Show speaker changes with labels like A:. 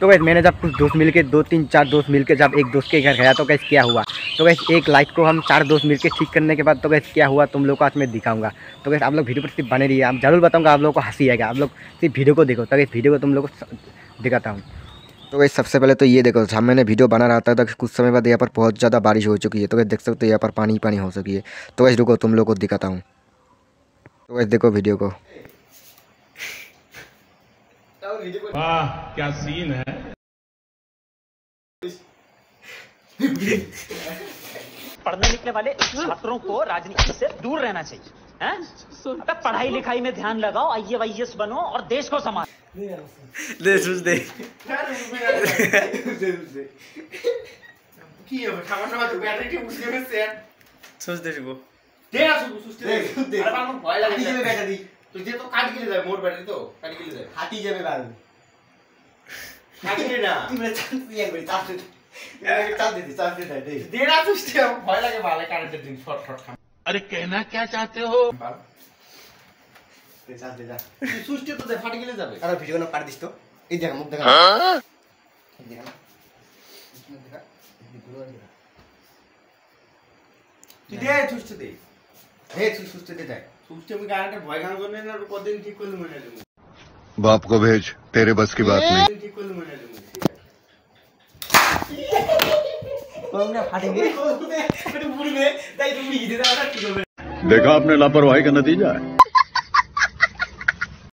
A: तो गैस मैंने जब कुछ दोस्त मिलके 2-3-4 दोस्त मिलके जब एक दोस्त के घर गया तो गैस क्या हुआ, तो गैस एक लाइट को हम 4 दोस्त मिलके ठीक करने के बाद तो गैस क्या हुआ तुम लोग को आज मैं दिखाऊंगा। तो गैस आप लोग वीडियो पर सिर्फ बने रहिए, आप जरूर बताऊंगा आप लोगों को हंसी आएगा। आप लोग सिर्फ वीडियो को देखो, तो गैस वीडियो को तुम लोग को दिखाता हूँ। तो गैस सबसे पहले तो ये देखो, जब मैंने वीडियो बना रहा था तो कुछ समय बाद यहाँ पर बहुत ज़्यादा बारिश हो चुकी है। तो गैस देख सकते हो यहाँ पर पानी पानी हो चुकी है। तो गैस रुको तुम लोग को दिखाता हूँ। तो गैस देखो वीडियो को।
B: वाह क्या सीन है।
C: पढ़ने निकले वाले छात्रों को राजनीति से दूर रहना चाहिए, हैं? अबे पढ़ाई लिखाई में ध्यान लगाओ, IAS बनो और देश को संभालो।
A: दे सुस दे
D: কি হবে খাবার সময় তো ব্যাটারি উঠে গেছে স্যার
A: সুস দে গো
D: দে না সুস্থ দে আরে আমার ভয় লাগে হাঁটি যাবে ব্যাটারি তুই যে তো কাটি গেলে যাবে মোর ব্যাটারি তো কাটি গেলে যাবে হাঁটি যাবে বাল হাঁটি না তুই বলে চান্স দিয়ে একবার চান্স দে দে না সুস্থ ভয় লাগে ভালো কারেন্টের দিন শর্ট শর্ট খাম
B: अरे कहना क्या चाहते हो।
D: দে চান্স দে যা তুই সুস্থ তো দে ফাটি গেলে যাবে
A: আরে ভিডিও না কাট দিস তো। এই দেখ মুখ দেখা দেখা দেখা
D: তুই দে সুস্থ দে হে তুই সুস্থ দে দেখ সুস্থ আমি কারেন্টের ভয় গান করনে না কতদিন ঠিক করলে মনে নেব
E: बाप को भेज, तेरे बस की बात नहीं।
D: ঠিক করলে মনে নেব
A: কোন না ফাটেঙ্গে
D: এটা পুরবে তাই তুমি গিয়ে দাও ঠিক হবে।
E: देखा आपने लापरवाही का नतीजा है।